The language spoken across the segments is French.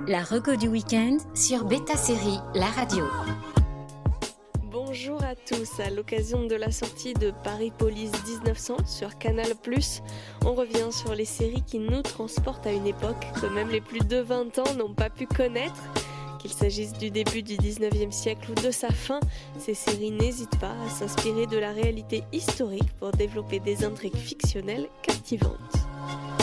La reco du week-end sur Beta Série, la radio. Bonjour à tous, à l'occasion de la sortie de Paris Police 1900 sur Canal+, on revient sur les séries qui nous transportent à une époque que même les plus de 20 ans n'ont pas pu connaître. Qu'il s'agisse du début du 19e siècle ou de sa fin, ces séries n'hésitent pas à s'inspirer de la réalité historique pour développer des intrigues fictionnelles captivantes.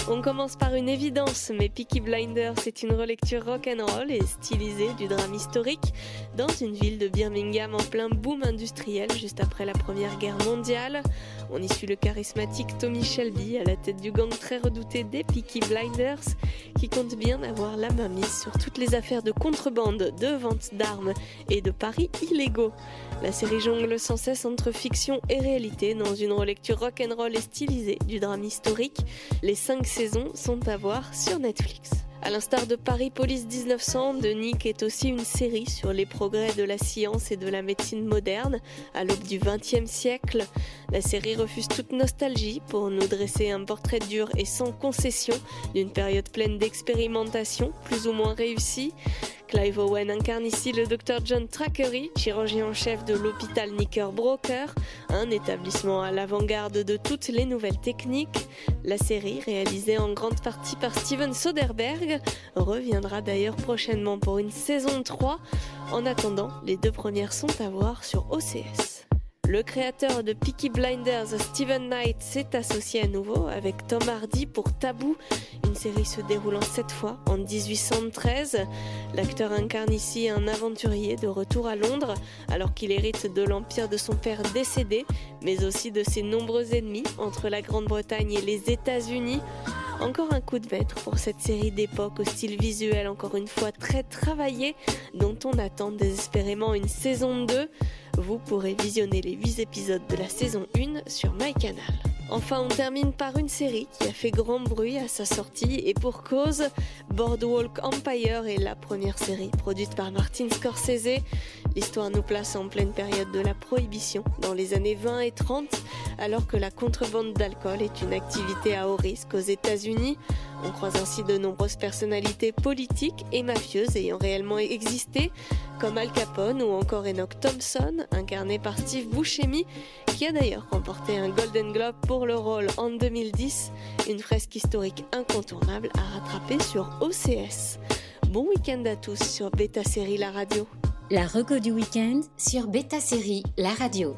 On commence par une évidence, mais Peaky Blinders est une relecture rock'n'roll et stylisée du drame historique dans une ville de Birmingham en plein boom industriel juste après la Première Guerre mondiale. On y suit le charismatique Tommy Shelby à la tête du gang très redouté des Peaky Blinders qui compte bien avoir la main mise sur toutes les affaires de contrebande, de vente d'armes et de paris illégaux. La série jongle sans cesse entre fiction et réalité dans une relecture rock'n'roll et stylisée du drame historique. Les 5 saisons sont à voir sur Netflix. À l'instar de Paris Police 1900, The Nick est aussi une série sur les progrès de la science et de la médecine moderne à l'aube du XXe siècle. La série refuse toute nostalgie pour nous dresser un portrait dur et sans concession d'une période pleine d'expérimentation, plus ou moins réussie. Clive Owen incarne ici le Dr John Thackeray, chirurgien en chef de l'hôpital Knickerbocker, un établissement à l'avant-garde de toutes les nouvelles techniques. La série, réalisée en grande partie par Steven Soderbergh, reviendra d'ailleurs prochainement pour une saison 3. En attendant, les 2 premières sont à voir sur OCS. Le créateur de Peaky Blinders, Steven Knight, s'est associé à nouveau avec Tom Hardy pour Taboo, une série se déroulant cette fois en 1813. L'acteur incarne ici un aventurier de retour à Londres, alors qu'il hérite de l'empire de son père décédé, mais aussi de ses nombreux ennemis entre la Grande-Bretagne et les États-Unis. Encore un coup de maître pour cette série d'époque au style visuel encore une fois très travaillé, dont on attend désespérément une saison 2. Vous pourrez visionner les 8 épisodes de la saison 1 sur MyCanal. Enfin, on termine par une série qui a fait grand bruit à sa sortie et pour cause, Boardwalk Empire est la première série produite par Martin Scorsese. L'histoire nous place en pleine période de la prohibition, dans les années 20 et 30, alors que la contrebande d'alcool est une activité à haut risque aux États-Unis. On croise ainsi de nombreuses personnalités politiques et mafieuses ayant réellement existé, comme Al Capone ou encore Enoch Thompson, incarné par Steve Buscemi, qui a d'ailleurs remporté un Golden Globe pour le rôle en 2010, une fresque historique incontournable à rattraper sur OCS. Bon week-end à tous sur Beta Série la radio. La reco du week-end sur Beta Série, la radio.